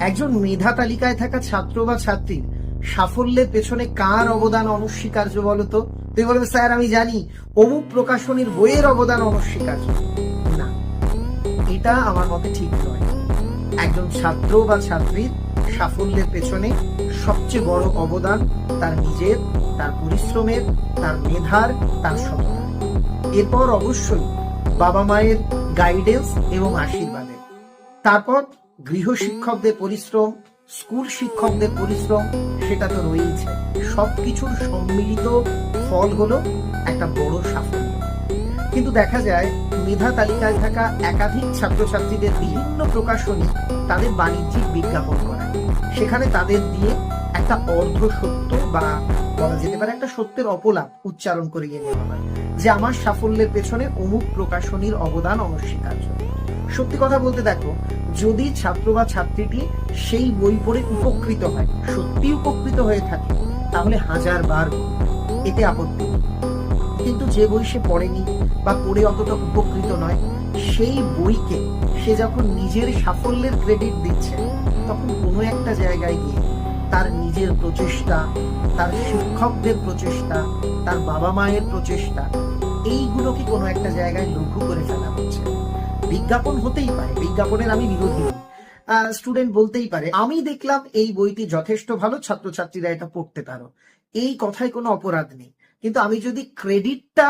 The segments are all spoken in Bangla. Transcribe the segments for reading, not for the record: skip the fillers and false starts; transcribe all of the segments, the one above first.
একজন মেধা তালিকায় থাকা ছাত্র বা ছাত্রীর সাফল্যের পেছনে কার অবদান অনস্বীকার্য বলতো? তুই বলবে স্যার আমি জানি অমুক প্রকাশনীর বইয়ের অবদান অনস্বীকার্য। না, এটা আমার মতে ঠিক নয়। একজন ছাত্র বা ছাত্রীর সাফল্যের পেছনে সবচেয়ে বড় অবদান তার নিজের, তার পরিশ্রমের, তার মেধার, তার সততা। এরপর অবশ্যই বাবা মায়ের গাইডেন্স এবং আশীর্বাদের। তারপর গৃহ শিক্ষকদের পরিশ্রম, স্কুল শিক্ষকদের পরিশ্রম, সেটা তো রয়েছে। সবকিছুর সম্মিলিত ফল হলো একটা বড় সাফল্য। কিন্তু দেখা যায় মেধা তালিকায় থাকা একাধিক ছাত্রছাত্রীদের বিভিন্ন প্রকাশনী তাদের বাণিজ্যিক বিজ্ঞাপন করায়। সেখানে তাদের দিয়ে একটা অর্ধ সত্য বা বলা যেতে পারে একটা সত্যের অপলাপ উচ্চারণ করে গিয়ে নেওয়া হয় যে আমার সাফল্যের পেছনে অমুক প্রকাশনীর অবদান অনস্বীকার্য। সত্যি কথা বলতে দেখো, যদি ছাত্র বা ছাত্রীটি সেই বই পড়ে উপকৃত হয়, সত্যি উপকৃত হয়ে থাকে, তাহলে হাজার বার এতে আপত্তি নেই। কিন্তু যে বই সে পড়েনি বা পড়ে অতটা উপকৃত নয়, সেই বইকে সে যখন নিজের সাফল্যের ক্রেডিট দিচ্ছে, তখন কোনো একটা জায়গায় গিয়ে তার নিজের প্রচেষ্টা, তার শিক্ষকদের প্রচেষ্টা, তার বাবা মায়ের প্রচেষ্টা, এইগুলোকে কোনো একটা জায়গায় লঘু করে ফেলা হচ্ছে। বিজ্ঞাপন হতেই পারে, বিজ্ঞাপনের আমি বিরোধী নই। স্টুডেন্ট বলতেই পারে আমি দেখলাম এই বইটি যথেষ্ট ভালো, ছাত্রছাত্রীরা এটা পড়তে পারো, এই কথায় কোনো অপরাধ নেই। কিন্তু আমি যদি ক্রেডিটটা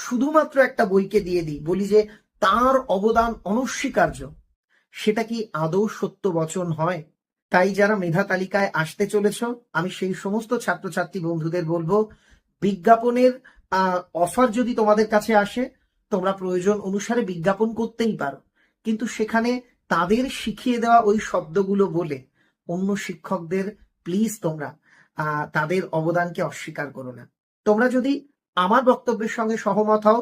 শুধুমাত্র একটা বইকে দিয়ে দিই, বলি যে তার অবদান অনস্বীকার্য, সেটা কি আদৌ সত্য বচন হয়? তাই যারা মেধা তালিকায় আসতে চলেছ, আমি সেই সমস্ত ছাত্রছাত্রী বন্ধুদের বলবো, বিজ্ঞাপনের অফার যদি তোমাদের কাছে আসে, তোমরা প্রয়োজন অনুসারে বিজ্ঞাপন করতেই পারো, কিন্তু সেখানে তাদের শিখিয়ে দেওয়া ওই শব্দগুলো বলে অন্য শিক্ষকদের প্লিজ তোমরা তাদের অবদানকে অস্বীকার করো না। তোমরা যদি আমার বক্তব্যের সঙ্গে সহমত হও,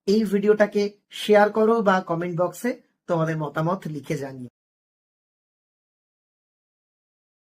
এই ভিডিওটাকে শেয়ার করো বা কমেন্ট বক্সে তোমাদের মতামত লিখে জানিও।